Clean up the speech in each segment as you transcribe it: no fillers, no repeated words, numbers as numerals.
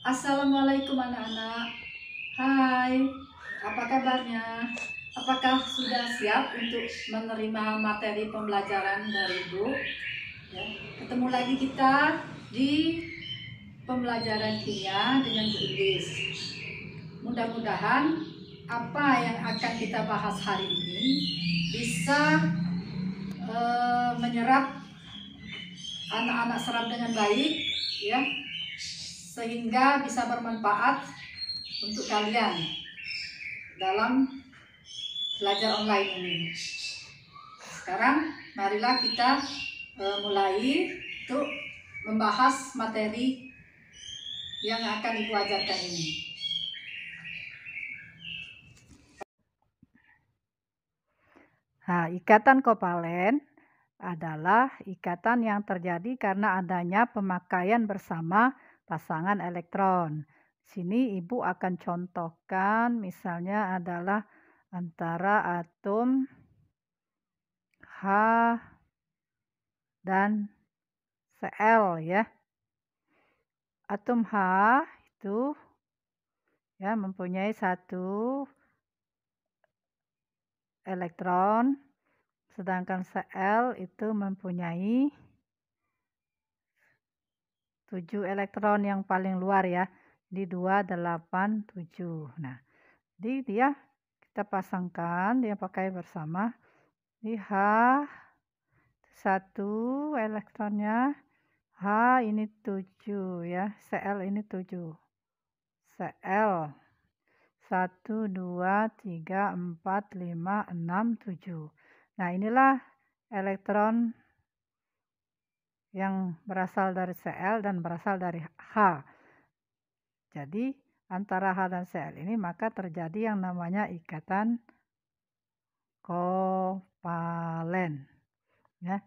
Assalamualaikum anak-anak. Hai, apa kabarnya? Apakah sudah siap untuk menerima materi pembelajaran dari Ibu? Ya, ketemu lagi kita di pembelajaran kimia dengan Bu Ilis. Mudah-mudahan apa yang akan kita bahas hari ini bisa menyerap anak-anak serap dengan baik, ya, sehingga bisa bermanfaat untuk kalian dalam belajar online ini. Sekarang marilah kita mulai untuk membahas materi yang akan Ibu ajarkan ini. Nah, ikatan kovalen adalah ikatan yang terjadi karena adanya pemakaian bersama pasangan elektron. Sini Ibu akan contohkan misalnya adalah antara atom H dan Cl ya. Atom H itu ya mempunyai satu elektron, sedangkan Cl itu mempunyai 7 elektron yang paling luar ya. Di 2, 8, 7. Nah, jadi dia kita pasangkan, dia pakai bersama. Di H, 1 elektronnya. H ini 7 ya. Cl ini 7. Cl 1, 2, 3, 4, 5, 6, 7. Nah, inilah elektron yang berasal dari Cl dan berasal dari H. Jadi, antara H dan Cl ini maka terjadi yang namanya ikatan kovalen. Ya.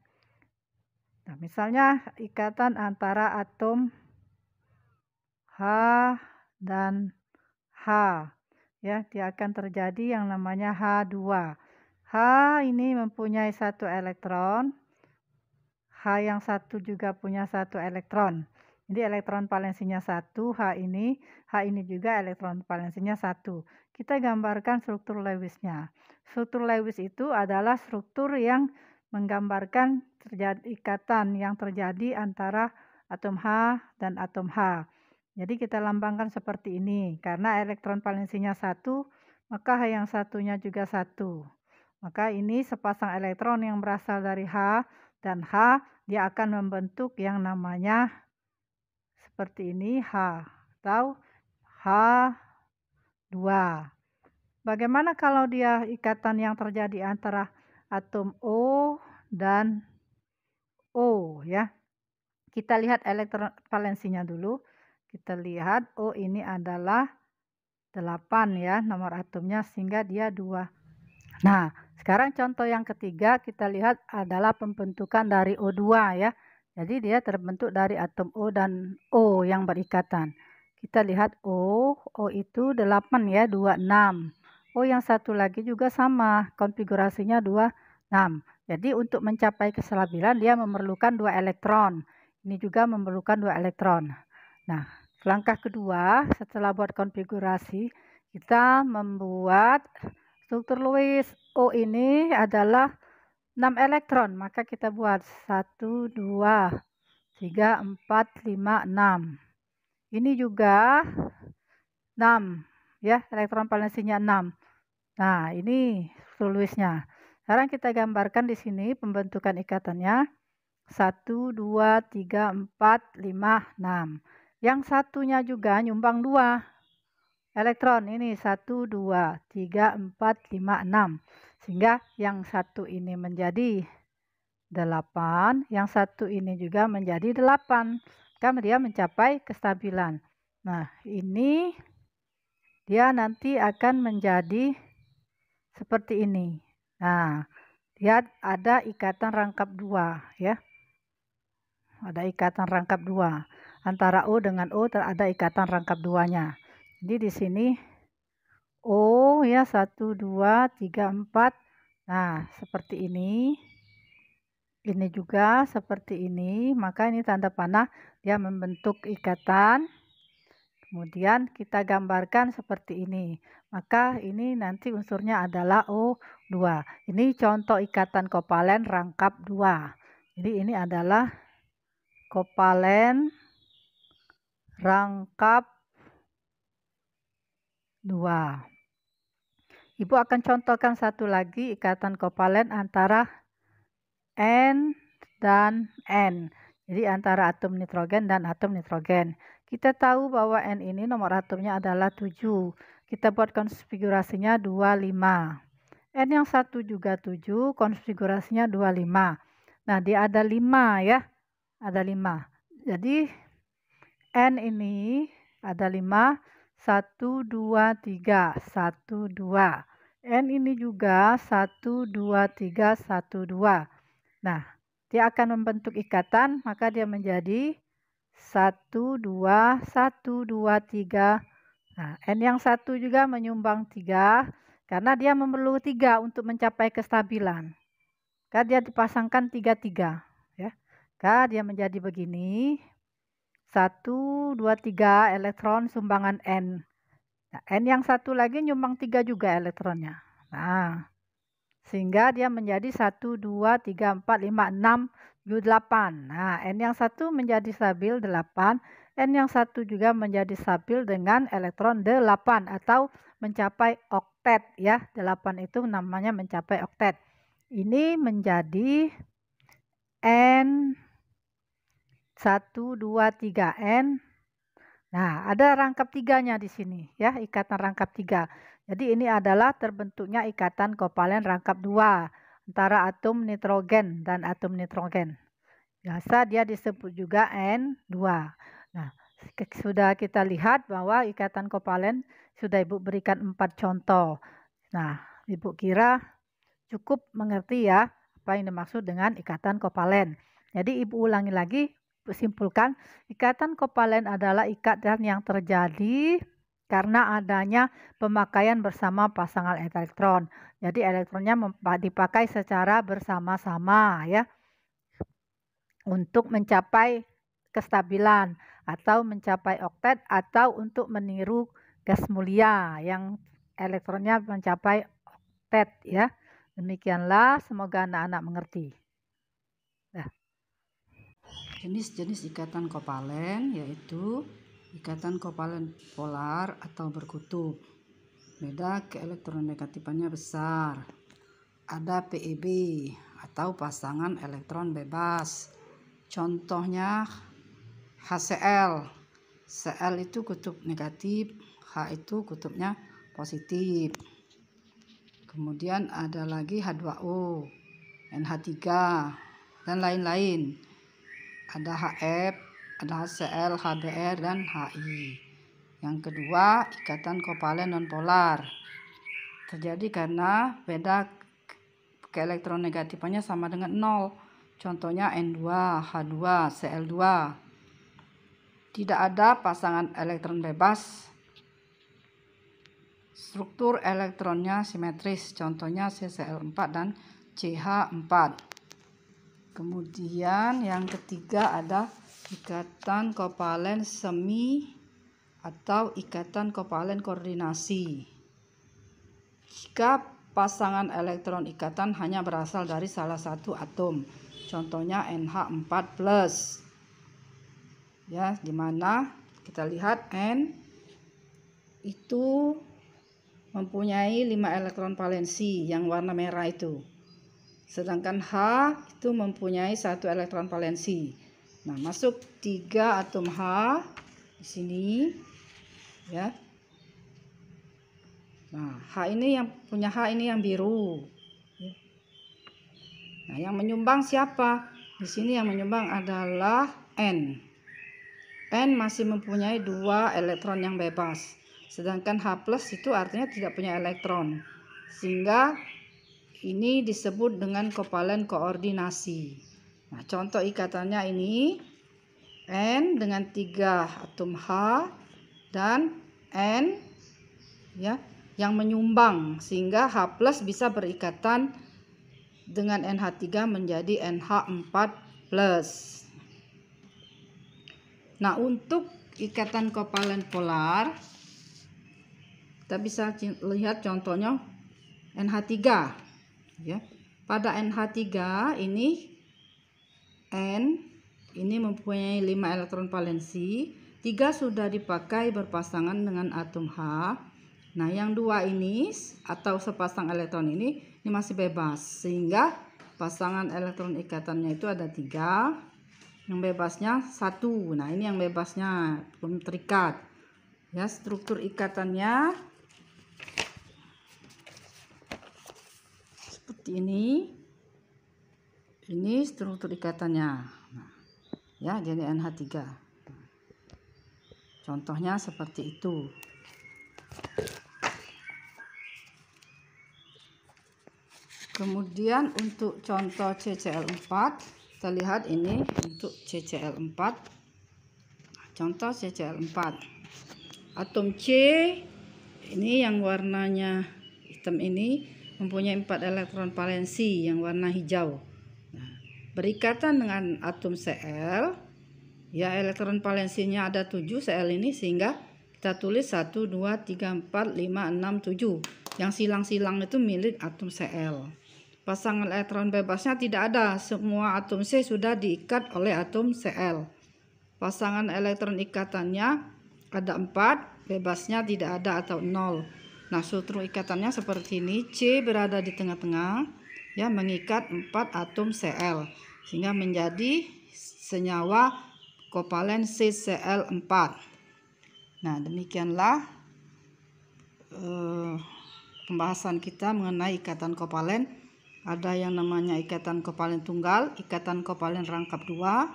Nah, misalnya ikatan antara atom H dan H. Ya, dia akan terjadi yang namanya H2. H ini mempunyai 1 elektron. H yang satu juga punya 1 elektron. Jadi elektron valensinya 1, H ini juga elektron valensinya 1. Kita gambarkan struktur Lewisnya. Struktur Lewis itu adalah struktur yang menggambarkan ikatan yang terjadi antara atom H dan atom H. Jadi kita lambangkan seperti ini. Karena elektron valensinya 1, maka H yang satunya juga 1. Maka ini sepasang elektron yang berasal dari H dan H, dia akan membentuk yang namanya seperti ini H atau H2. Bagaimana kalau dia ikatan yang terjadi antara atom O dan O ya? Kita lihat elektron valensinya dulu. Kita lihat O ini adalah 8 ya nomor atomnya sehingga dia 2. Nah, sekarang contoh yang ketiga kita lihat adalah pembentukan dari O2 ya. Jadi dia terbentuk dari atom O dan O yang berikatan. Kita lihat O itu 8 ya, 26. O yang satu lagi juga sama, konfigurasinya 26. Jadi untuk mencapai kestabilan dia memerlukan 2 elektron. Ini juga memerlukan 2 elektron. Nah, langkah kedua setelah buat konfigurasi, kita membuat struktur Lewis. O ini adalah 6 elektron, maka kita buat 1, 2, 3, 4, 5, 6. Ini juga 6 ya, elektron valensinya 6. Nah, ini struktur Lewisnya. Sekarang kita gambarkan di sini pembentukan ikatannya. 1, 2, 3, 4, 5, 6. Yang satunya juga nyumbang 2 elektron. Ini 1, 2, 3, 4, 5, 6. Sehingga yang satu ini menjadi 8, yang satu ini juga menjadi 8. Maka dia mencapai kestabilan. Nah, ini dia nanti akan menjadi seperti ini. Nah, lihat ada ikatan rangkap 2 ya. Ada ikatan rangkap 2. Antara O dengan O ada ikatan rangkap 2-nya. Jadi di sini O ya 1, 2, 3, 4. Nah, seperti ini. Ini juga seperti ini, maka ini tanda panah dia membentuk ikatan. Kemudian kita gambarkan seperti ini. Maka ini nanti unsurnya adalah O2. Ini contoh ikatan kovalen rangkap 2. Jadi ini adalah kovalen rangkap 2. Ibu akan contohkan satu lagi ikatan kovalen antara N dan N. Jadi antara atom nitrogen dan atom nitrogen. Kita tahu bahwa N ini nomor atomnya adalah 7. Kita buat konfigurasinya 25. N yang satu juga 7, konfigurasinya 25. Nah, dia ada 5 ya. Ada 5. Jadi N ini ada 5. 1, 2, 3. 1, 2. N ini juga 1, 2, 3, 1, 2. Nah, dia akan membentuk ikatan, maka dia menjadi 1, 2, 1, 2, 3. Nah, N yang satu juga menyumbang 3, karena dia memerlukan 3 untuk mencapai kestabilan. Maka dia dipasangkan 3, 3. Ya. Maka dia menjadi begini. 1, 2, 3 elektron sumbangan N. Nah, N yang satu lagi nyumbang 3 juga elektronnya. Nah, sehingga dia menjadi 1, 2, 3, 4, 5, 6, 7, 8. Nah, N yang satu menjadi stabil 8. N yang satu juga menjadi stabil dengan elektron 8 atau mencapai oktet ya. 8 itu namanya mencapai oktet. Ini menjadi N 1, 2, 3 N. Nah, ada rangkap tiganya di sini ya, ikatan rangkap 3. Jadi ini adalah terbentuknya ikatan kovalen rangkap 2 antara atom nitrogen dan atom nitrogen. Biasa dia disebut juga N2. Nah, sudah kita lihat bahwa ikatan kovalen sudah Ibu berikan 4 contoh. Nah, Ibu kira cukup mengerti ya apa yang dimaksud dengan ikatan kovalen. Jadi Ibu ulangi lagi, simpulkan, ikatan kovalen adalah ikatan yang terjadi karena adanya pemakaian bersama pasangan elektron. Jadi elektronnya dipakai secara bersama-sama ya untuk mencapai kestabilan atau mencapai oktet atau untuk meniru gas mulia yang elektronnya mencapai oktet ya. Demikianlah, semoga anak-anak mengerti. Nah, Jenis-jenis ikatan kovalen yaitu ikatan kovalen polar atau berkutub. Beda keelektronegatifannya besar. Ada PEB atau pasangan elektron bebas. Contohnya HCl. Cl itu kutub negatif, H itu kutubnya positif. Kemudian ada lagi H2O, NH3, dan lain-lain. Ada HF, ada HCl, HBr, dan HI. Yang kedua, ikatan kovalen nonpolar. Terjadi karena beda keelektronegatifannya sama dengan 0. Contohnya N2, H2, Cl2. Tidak ada pasangan elektron bebas. Struktur elektronnya simetris, contohnya CCl4 dan CH4. Kemudian yang ketiga ada ikatan kovalen semi atau ikatan kovalen koordinasi. Jika pasangan elektron ikatan hanya berasal dari salah satu atom, contohnya NH4+. Ya, dimana kita lihat N itu mempunyai 5 elektron valensi yang warna merah itu. Sedangkan H itu mempunyai 1 elektron valensi. Nah, masuk 3 atom H di sini ya. Nah, H ini yang punya H ini yang biru. Nah, yang menyumbang siapa? Di sini yang menyumbang adalah N. N masih mempunyai 2 elektron yang bebas. Sedangkan H+ itu artinya tidak punya elektron. Sehingga ini disebut dengan kovalen koordinasi. Nah, contoh ikatannya ini N dengan 3 atom H dan N ya yang menyumbang sehingga H+ bisa berikatan dengan NH3 menjadi NH4+. Nah, untuk ikatan kovalen polar kita bisa lihat contohnya NH3 ya. Pada NH3 ini ini mempunyai 5 elektron valensi, 3 sudah dipakai berpasangan dengan atom H. Nah, yang 2 ini atau sepasang elektron ini masih bebas, sehingga pasangan elektron ikatannya itu ada 3, yang bebasnya 1. Nah, ini yang bebasnya belum terikat ya. Struktur ikatannya seperti ini struktur ikatannya. Nah, ya, jadi NH3 contohnya seperti itu. Kemudian untuk contoh CCl4, kita lihat ini untuk CCl4. Contoh CCl4, atom C ini yang warnanya hitam ini mempunyai 4 elektron valensi yang warna hijau. Nah, berikatan dengan atom Cl ya, elektron valensinya ada 7 Cl ini, sehingga kita tulis 1, 2, 3, 4, 5, 6, 7. Yang silang-silang itu milik atom Cl. Pasangan elektron bebasnya tidak ada, semua atom C sudah diikat oleh atom Cl. Pasangan elektron ikatannya ada 4, bebasnya tidak ada atau 0. Nah, struktur ikatannya seperti ini. C berada di tengah-tengah ya, mengikat 4 atom Cl sehingga menjadi senyawa kovalen CCl4. Nah, demikianlah pembahasan kita mengenai ikatan kovalen. Ada yang namanya ikatan kovalen tunggal, ikatan kovalen rangkap 2,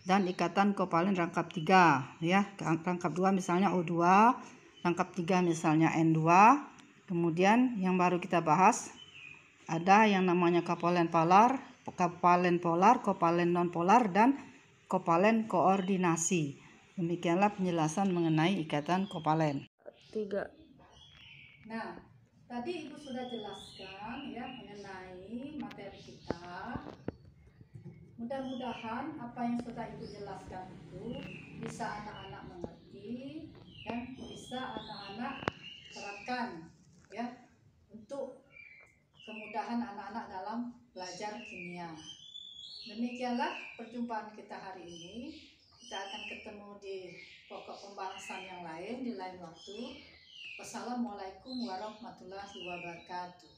dan ikatan kovalen rangkap 3 ya. Rangkap 2 misalnya O2, rangkap 3 misalnya N2. Kemudian yang baru kita bahas ada yang namanya kovalen polar, kovalen nonpolar, dan kovalen koordinasi. Demikianlah penjelasan mengenai ikatan kovalen. 3. Nah, tadi Ibu sudah jelaskan ya mengenai materi kita. Mudah-mudahan apa yang sudah Ibu jelaskan itu bisa anak-anak mengerti dan bisa anak-anak terapkan ya, untuk kemudahan anak-anak dalam belajar kimia. Demikianlah perjumpaan kita hari ini. Kita akan ketemu di pokok pembahasan yang lain di lain waktu. Wassalamualaikum warahmatullahi wabarakatuh.